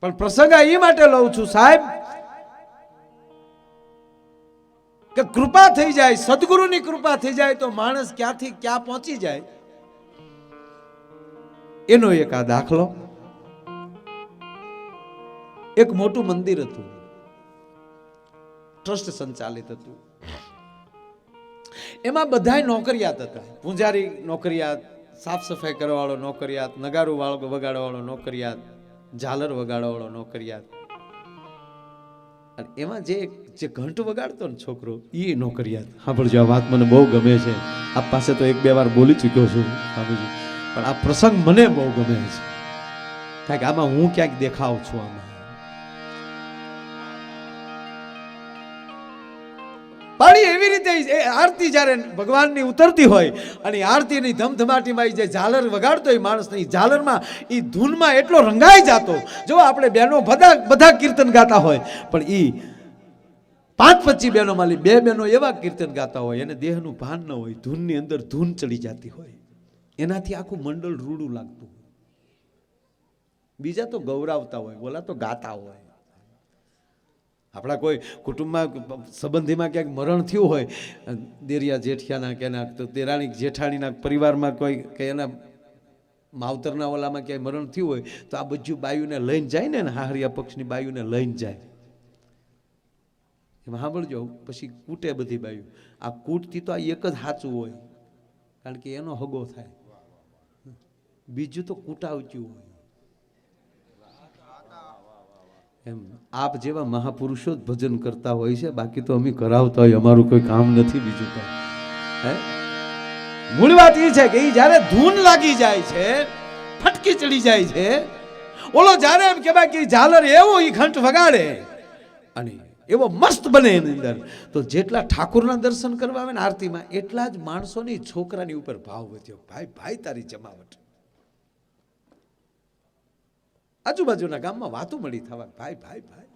પણ પ્રસંગ એ માટે લઉં છું સાહેબ કે કૃપા થઈ જાય, સદગુરુની કૃપા થઈ જાય તો માણસ ક્યાંથી ક્યાં પહોંચી જાય એનો એક આ દાખલો. એક મોટું મંદિર હતું, ટ્રસ્ટ સંચાલિત હતું. એમાં બધાય નોકરિયાત હતા. પૂજારી નોકરિયાત, સાફ સફાઈ કરવા વાળો નોકરિયાત, નગારું વગાડવા વાળો નોકરિયાત, ઝાલર વગાડવા વાળો નોકરિયાત. અને એમાં જે ઘંટ વગાડતો ને છોકરો એ નોકરિયાત. સાંભળજો, આ વાત મને બહુ ગમે છે. આપ પાસે તો 1-2 વાર બોલી ચૂક્યો છું સ્વામીજી, પણ આ પ્રસંગ મને બહુ ગમે છે. કારણ કે આમાં હું ક્યાંક દેખાવ છું. આમાં પાણી એવી રીતે આરતી જ્યારે ભગવાનની ઉતરતી હોય અને આરતીની ધમધમાટીમાં જે ઝાલર વગાડતો હોય માણસની ઝાલરમાં એ ધૂનમાં એટલો રંગાઈ જતો. જો આપણે બહેનો બધા કીર્તન ગાતા હોય, પણ એ 5-25 બહેનોમાં 2 બહેનો એવા કીર્તન ગાતા હોય એને દેહનું ભાન ન હોય, ધૂનની અંદર ધૂન ચડી જતી હોય, એનાથી આખું મંડળ રૂડું લાગતું હોય. બીજા તો ગૌરાવતા હોય, ઓલા તો ગાતા હોય. આપણા કોઈ કુટુંબમાં સંબંધીમાં ક્યાંક મરણ થયું હોય, દેરિયા જેઠિયાના કે એના તો દેરાણી જેઠાણીના પરિવારમાં કોઈ કે એના માવતરના ઓલામાં ક્યાંય મરણ થયું હોય તો આ બધું બાયુને લઈને જાય ને, હાહરિયા પક્ષની બાયુને લઈને જાય. એમાં સાંભળજો, પછી કૂટે બધી બાયુ. આ કૂટથી તો આ એક જ સાચું હોય, કારણ કે એનો હગો થાય. બીજું તો કૂટાવચ્યું હોય. એમ આપ જેવા મહાપુરુષો જ ભજન કરતા હોય છે, બાકી તો અમે કરાવતા હોય, અમારું કોઈ કામ નથી બીજું તો. હે, મૂળ વાત એ છે કે એ જ્યારે ધૂન લાગી જાય છે, ફટકી ચડી જાય છે, ઓલો જ્યારે એમ કહેવાય કે ઝાલર એવો એ ઘંટ વગાડે અને એવો મસ્ત બને એની અંદર, તો જેટલા ઠાકોરના દર્શન કરવા આવે ને આરતીમાં, એટલા જ માણસોની છોકરાની ઉપર ભાવ વધ્યો. ભાઈ ભાઈ તારી જમાવટ. આજુબાજુના ગામમાં વાતો મળી થવા, ભાઈ ભાઈ ભાઈ.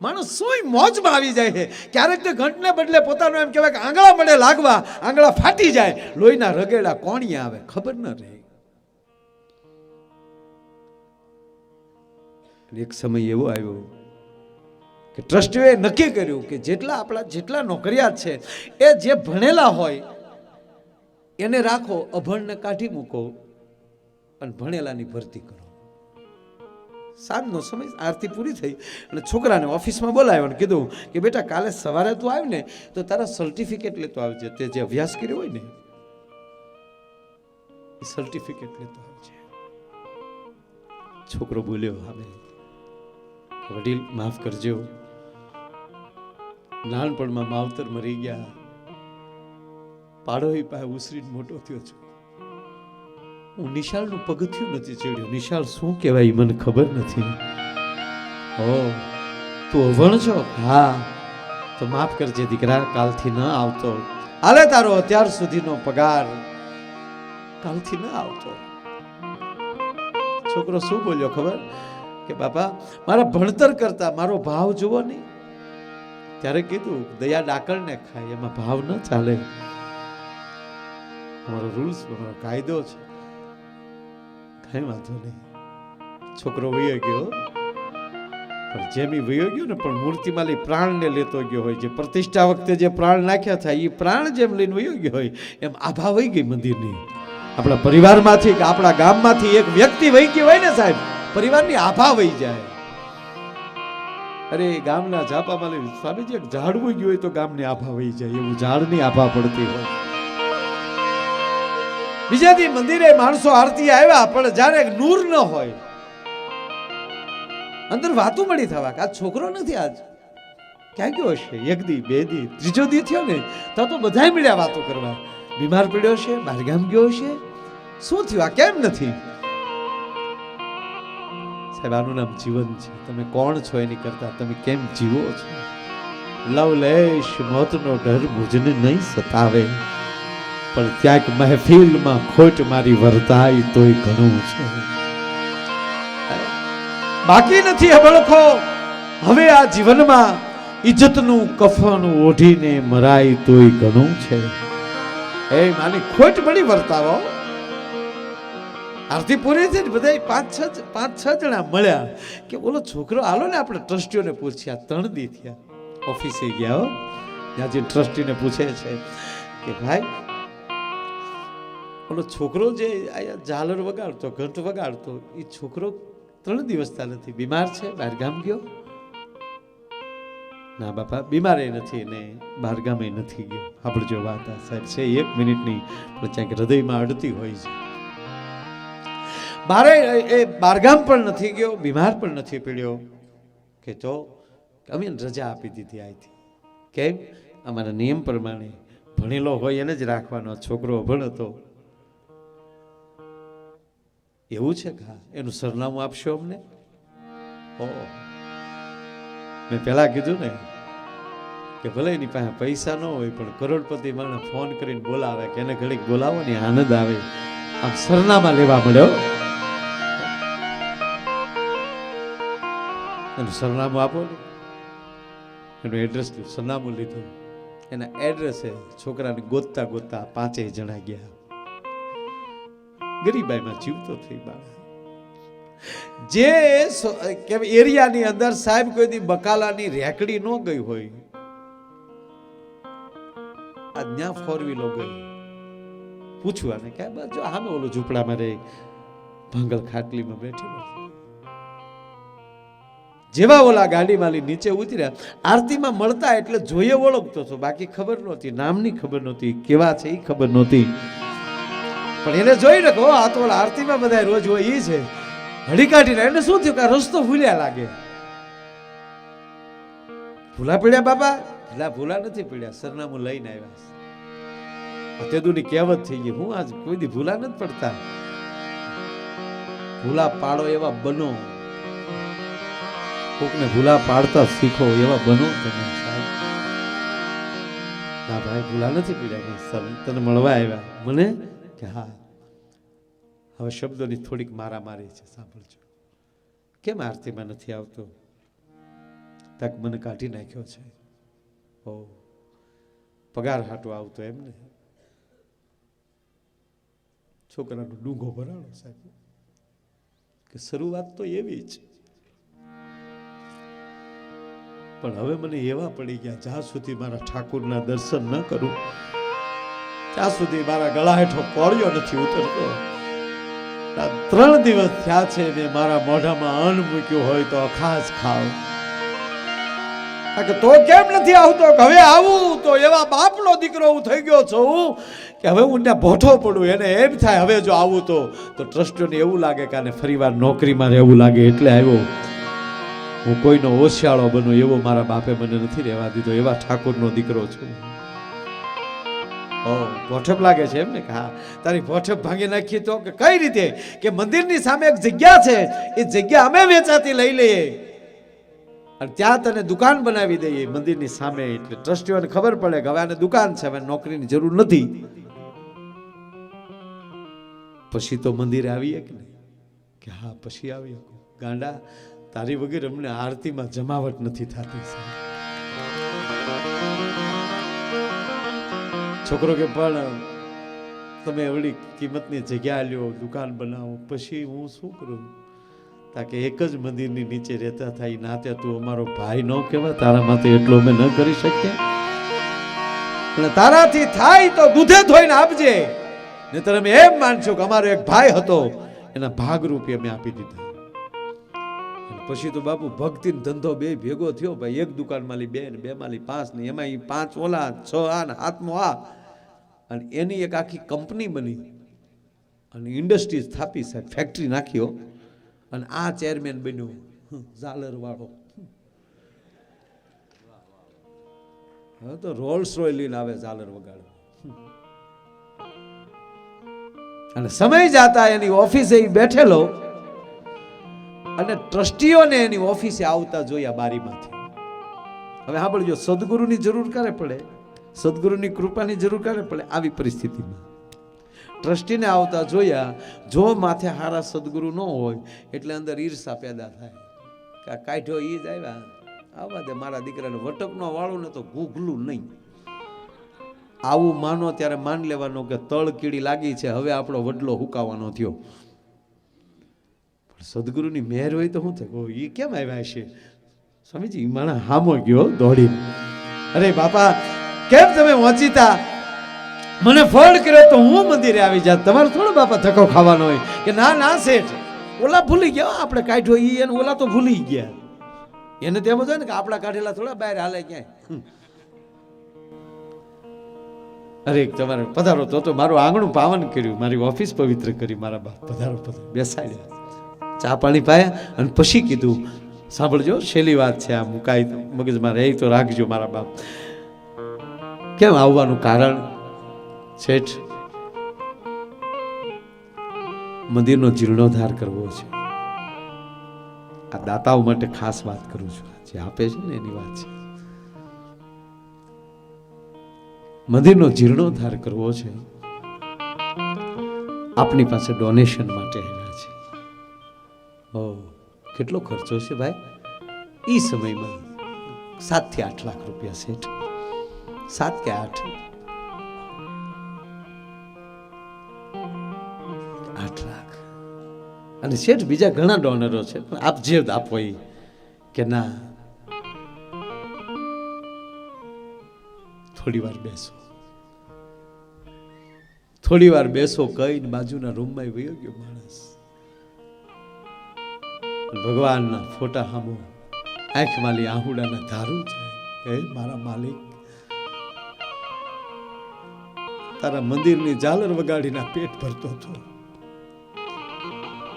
માણસ સોય મોજમાં આવી જાય છે. ક્યારેક તે ઘંટને બદલે પોતાનો એમ કહેવાય કે આંગળા મળે લાગવા, આંગળા ફાટી જાય, લોહીના રગેડા કોણી આવે, ખબર ન રહે. એક સમય એવો આવ્યો કે ટ્રસ્ટીઓએ નક્કી કર્યું કે જેટલા નોકરિયાત છે એ જે ભણેલા હોય એને રાખો, અભણને કાઢી મૂકો અને ભણેલાની ભરતી કરો. સાંજનો સમય, આરતી પૂરી થઈ અને છોકરાને ઓફિસમાં બોલાવ્યો અને કીધું કે બેટા કાલે સવારે તું આવ ને તો તારા સર્ટિફિકેટ લેતો આવજે, તે જે અભ્યાસ કર્યો હોય ને એ સર્ટિફિકેટ લેતો આવજે. છોકરો બોલ્યો, હવે વડીલ માફ કરજો, નાનપણમાં માવતર મરી ગયા, પાડોઈ પાસે ઉસરીને મોટો થયો છું, હું નિશાળનું પગથિયું નથી ચડ્યો. નિશાળ શું કહેવાય મને ખબર નથી. ઓ તું અભણ છો? હા. તો માફ કરજે દીકરા, કાલથી ન આવતો. હાલે તારો અત્યાર સુધીનો પગાર, કાલથી ન આવતો. છોકરો શું બોલ્યો ખબર? કે બાપા મારા ભણતર કરતા મારો ભાવ જુઓ નહીં. ત્યારે કીધું દયા ડાકણને ખાય, એમાં ભાવ ન ચાલે. અમારો રૂલ્સ, અમારો કાયદો છે. કઈ વાંધો નહીં. છોકરો વયો ગયો, પણ જેમ એ વયો ગયો ને, પણ મૂર્તિમાં પ્રાણને લેતો ગયો હોય. જે પ્રતિષ્ઠા વખતે જે પ્રાણ નાખ્યા થાય એ પ્રાણ જેમ લઈને વયો ગયો હોય, એમ આભા વહી ગઈ મંદિરની. આપણા પરિવારમાંથી કે આપણા ગામમાંથી એક વ્યક્તિ વહી ગયો હોય ને સાહેબ, પરિવારની આભા વહી જાય. અરે ગામના ઝાપામાં સ્વામીજી એક ઝાડવું ગયું હોય તો ગામની આભા વહી જાય, એવું ઝાડની આભા પડતી હોય. બીજા દી મંદિરે માણસો આરતી આવ્યા, પણ જ્યારે નૂર ન હોય, અંદર વાતો મળી થવા કે આ છોકરો નથી, આજ ક્યાં ગયો હશે. 1 દી 2 દી 3જો દી થયો ને તો બધાય મળ્યા વાતો કરવા. બીમાર પડ્યો છે, બહારગામ ગયો છે, શું થયું, આ કેમ નથી? સાહેબ આનું નામ જીવન છે. તમે કોણ છો એની કરતા તમે કેમ જીવો છો. લવલેશ મોતનો ડર મુજને નહીં સતાવે, પણ ક્યાંક મહેફિલમાં ખોટ મારી વર્તાય તોય ઘણું છે. બાકી નથી હબળખો હવે આ જીવનમાં, ઇજ્જતનું કફન ઓઢીને મરાય તોય ઘણું છે. એ માની ખોટ મળી વર્તાવો. આરતી પૂરી થઈ ને બધા પાંચ છ જણા મળ્યા કે બોલો છોકરો હાલો ને આપણે ટ્રસ્ટીઓને પૂછ્યા 3 દી થયા ઓફિસે ગયા હો ત્યાં જે ટ્રસ્ટીને પૂછે છે કે ભાઈ બોલો છોકરો જે અહીંયા ઝાલર વગાડતો ઘંટ વગાડતો એ છોકરો 3 દિવસથી નથી બીમાર છે બહાર ગામ ગયો ના બાપા બીમારે નથી ને બહાર ગામે નથી ગયો આપણે જો વાત આ સાહેબ છે 1 મિનિટની પણ ક્યાંક હૃદયમાં અડતી હોય છે બારે એ બારગામ પણ નથી ગયો બીમાર પણ નથી પડ્યો કે તો અમે રજા આપી દીધી અહીંથી કેમ અમારા નિયમ પ્રમાણે ભણેલો હોય એને જ રાખવાનો છોકરો અભણ હતો એવું છે કે એનું સરનામું આપશો અમને ઓ મેં પેલા કીધું ને કે ભલે એની પાસે પૈસા ન હોય પણ કરોડપતિ મને ફોન કરીને બોલાવે કે એને ઘડીક બોલાવો ને આનંદ આવે આમ સરનામા લેવા મળ્યો એનું સરનામું આપો ને એનું એડ્રેસ લીધું સરનામું લીધું એના એડ્રેસે છોકરાને ગોતતા ગોતતા 5 જણા ગયા ગરીબાઈમાં જીવતો થઈ બાળા જે કે એરિયાની અંદર સાહેબ કોઈ દી બકાલાની રેકડી ન ગઈ હોય આ ત્યાં 4 વ્હીલો ગઈ પૂછવાને કે જો આમે ઓલો ઝૂંપડામાં રહે ભાંગલ ખાટલીમાં બેઠેલો જેવા ઓલા ગાડીમાં નીચે ઉતર્યા આરતીમાં મળતા એટલે જોઈએ ઓળખતો હતો બાકી ખબર નહોતી નામની ખબર નહોતી કેવા છે એ ખબર નહોતી પણ એને જોઈ ને કહો આ તો ઓલા આરતીમાં બધા રોજ હોય એ છે હળી કાઢીને એને શું થયું કે રસ્તો ભૂલ્યા લાગે ભૂલા પડ્યા બાપા ભૂલા નથી પડ્યા સરનામું લઈને આવ્યા તેદુની કહેવત થઈ ગઈ હું આજ કોઈ દી ભૂલા નથી પડતા ભૂલા પાડો એવા બનો કોકને ભૂલા પાડતા શીખો એવા બનો તમે સાહેબ ના ભાઈ ભૂલા નથી પડ્યા સર તને મળવા આવ્યા મને કે હા હવે શબ્દોની થોડીક મારામારી છે સાંભળજો કેમ આરતીમાં નથી આવતો તક મને કાઢી નાખ્યો છે ઓ પગાર હાટો આવતો એમને છોકરાનો ડૂંગો ભરાણો સાહેબ કે શરૂઆત તો એવી જ પણ હવે મને એવા પડી ગયા જ્યાં સુધી મારા ઠાકુરના દર્શન ન કરું ત્યાં સુધી મારા ગળા હેઠો કોળિયો નથી ઉતરતો 3 દિવસ થયા છે ને મારા મોઢામાં અન્ન મૂક્યું હોય તો ખાસ ખાવ તો કેમ નથી આવતો હવે આવું તો એવા બાપનો દીકરો હું થઈ ગયો છું કે હવે હું ત્યાં ભોઠો પડું એને એમ થાય હવે જો આવું તો ટ્રસ્ટીઓને એવું લાગે કે આને ફરીવાર નોકરીમાં રહેવું લાગે એટલે આવ્યો હું કોઈનો હોશિયાળો બનો એવો મારા બાપે મને નથી રહેવા દીધો એવા ઠાકોરનો દીકરો છું ભોઠપ લાગે છે એમ ને કે હા તારી ભોઠપ ભાંગી નાખી તો કે કઈ રીતે કે મંદિરની સામે એક જગ્યા છે એ જગ્યા અમે વેચાતી લઈ લઈએ અને ત્યાં તને દુકાન બનાવી દઈએ મંદિરની સામે એટલે ટ્રસ્ટીઓને ખબર પડે કે હવે આને દુકાન છે હવે નોકરીની જરૂર નથી પછી તો મંદિરે આવીએ કે નહીં કે હા પછી આવીએ ગાંડા તારી વગર અમને આરતીમાં જમાવટ નથી થતી છોકરો કે પણ તમે એવડી કિંમતની જગ્યા લ્યો દુકાન બનાવો પછી હું શું કરું તાકે એક જ મંદિરની નીચે રહેતા થાય નાતે તું અમારો ભાઈ ન કહેવાય તારા માટે એટલો અમે ન કરી શકીએ એટલે તારાથી થાય તો દૂધે ધોઈને આપજે નહીતર અમે એમ માનશો કે અમારો એક ભાઈ હતો એના ભાગરૂપે અમે આપી દીધા પછી તો બાપુ ભક્તિનો ધંધો બે ભેગો થયો ભાઈ એક દુકાનમાં લી 2 ને 2 માં લી 5 ને એમાં 5 ઓલા 6 આ ને હાથમાં આ અને એની એક આખી કંપની બની અને ઇન્ડસ્ટ્રી સ્થાપી સાહેબ ફેક્ટરી નાખ્યો અને આ ચેરમેન બન્યો ઝાલર વાળો હવે તો રોલ્સ રોય લઈને આવે ઝાલર વગાડો અને સમય જાતા એની ઓફિસે બેઠેલો અને ટ્રસ્ટીઓને એની ઓફિસે આવતા જોયા બારીમાંથી હવે સાંભળજો સદગુરુની જરૂર ક્યારે પડે સદગુરુની કૃપાની જરૂર ક્યારે પડે આવી પરિસ્થિતિમાં ટ્રસ્ટીને આવતા જોયા જો માથે હારા સદગુરુ ન હોય એટલે અંદર ઈર્ષા પેદા થાય કે કાઢ્યો ઈ જ આવ્યા આવા દે મારા દીકરાને વટકનો વાળું ને તો ગૂગલું નહીં આવું માનો ત્યારે માન લેવાનો કે તળ કીડી લાગી છે હવે આપણો વડલો હુકાવાનો થયો સદગુરુની મહેર હોય તો શું થાય? એ કેમ આવ્યા છે સ્વામીજી? માણા હામો ગયો દોડી. અરે બાપા કેમ તમે વાંચીતા મને ફળ કર્યો તો હું મંદિરે આવી જાત. તમારે થોડો બાપા ધક્કો ખાવાનો હોય કે ના ના શેઠ ઓલા ભૂલી ગયા, આપણે કાઢ્યો ઈ અને ઓલા તો ભૂલી ગયા. એને તેમ જ હોય ને કે આપણા કાઢેલા થોડા બહાર હાલે ક્યાંય. અરે તમારે પધારો તો મારું આંગણું પાવન કર્યું, મારી ઓફિસ પવિત્ર કરી, મારા બાપ પધારો પધારો બેસાડ્યા, ચા પાણી પાયા અને પછી કીધું સાંભળજો છેલ્લી વાત છે, આ મુકાઈ મગજમાં રહી તો રાખજો મારા બાપ. કેમ આવવાનું કારણ? શેઠ મંદિરનો જીર્ણોદ્ધાર કરવો છે. આ દાતાઓ માટે ખાસ વાત કરું છું, જે આપે છે ને એની વાત છે. મંદિરનો જીર્ણોદ્ધાર કરવો છે. આપની પાસે ડોનેશન માટે આવ્યા છે. ઓ કેટલો ખર્ચો છે ભાઈ? ઈ સમયમાં 7 થી 8 લાખ રૂપિયા શેઠ. 7 કે 8 લાખ. અને શેઠ બીજા ઘણા ડોનરો છે, પણ આપ જે આપો એ કે ના થોડી વાર બેસો, થોડી વાર બેસો કહીને બાજુના રૂમમાં વયો ગયો માણસ. ભગવાનના ફોટા સામો આંખમાંથી આહુડાના ધારું જાય કે મારા માલિક તારા મંદિરની ઝાલર વગાડીના પેટ ભરતો હતો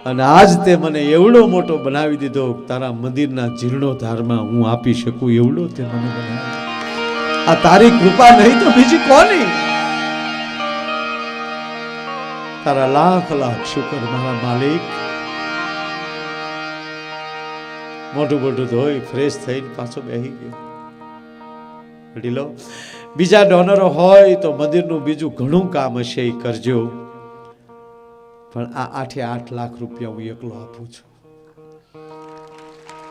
અને આજ તે મને એવડો મોટો બનાવી દીધો, તારા મંદિરના જીર્ણોદ્ધારમાં હું આપી શકું એવડો તે મને બનાવી. આ તારી કૃપા નહીં તો બીજી કોની? તારા લાખ લાખ શુકર મારા માલિક. મોટું મોટું ધોઈ ફ્રેશ થઈને પાછો બેસી ગયો. વડીલો બીજા ડોનરો હોય તો મંદિરનું બીજું ઘણું કામ હશે એ કરજો, પણ આ 8 લાખ રૂપિયા હું એકલો આપું છું.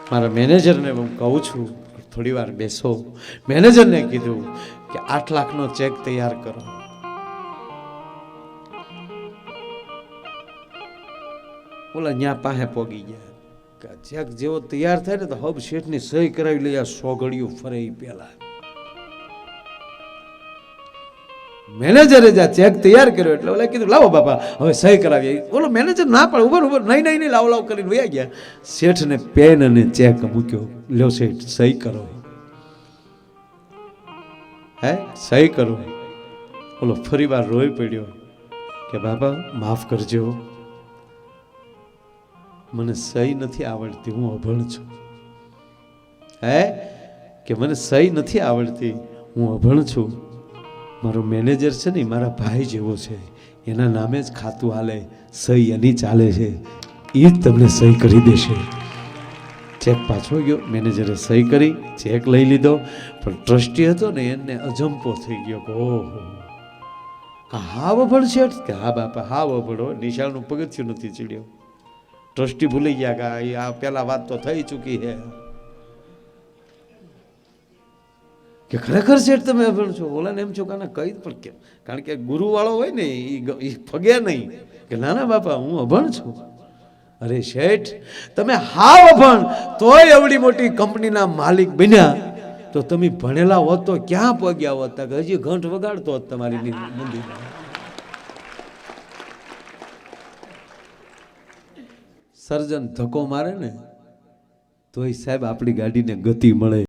મારા મેનેજરને હું કહું છું થોડી વાર બેસો. મેનેજરને કીધું કે 8 લાખનો ચેક તૈયાર કરો. ઓલા ન્યા પાસે પોગી ગયા. ચેક જેવો તૈયાર થાય ને તો હબ શેઠની સહી કરાવી લઈ. આ સોગડિયું ફરે પેલા મેનેજરે જ્યાં ચેક તૈયાર કર્યો એટલે ઓલા કીધું લાવો બાપા હવે સહી કરાવી. ઓલો મેનેજર ના પડે ઉભર નહીં લાવ લાવ કરીને વયા ગયા. શેઠને પેન અને ચેક મૂક્યો. લ્યો શેઠ સહી કરો. હે સહી કરો. ઓલો ફરી વાર રોઈ પડ્યો કે બાપા માફ કરજો, મને સહી નથી આવડતી, હું અભણ છું. હે કે મને સહી નથી આવડતી, હું અભણ છું. મારો મેનેજર છે ને મારા ભાઈ જેવો છે, એના નામે જ ખાતું હાલે, સહી એની ચાલે છે, એ જ તમને સહી કરી દેશે. ચેક પાછો ગયો. મેનેજરે સહી કરી, ચેક લઈ લીધો. પણ ટ્રસ્ટી હતો ને એને અજંપો થઈ ગયો કે ઓહો હાવ અભણ છે કે હા બાપા હાવ અભણો. નિશાળનું પગથિયું નથી ચડ્યો. ટ્રસ્ટી ભૂલી ગયા કે આ પેલા વાત તો થઈ ચૂકી છે કે ખરેખર શેઠ તમે અભણ છો. ઓલાને એમ છો કે કહી પણ કેમ, કારણ કે ગુરુ વાળો હોય ને એ ફગે નહીં કે ના ના બાપા હું અભણ છું. અરે શેઠ તમે હાવ અભણ તોય એવડી મોટી કંપનીના માલિક બન્યા, તો તમે ભણેલા હોત તો ક્યાં પગ્યા હોત? કે હજી ઘંટ વગાડતો હોત તમારી મંદિર. સર્જન ધક્કો મારે ને તોય સાહેબ આપણી ગાડીને ગતિ મળે.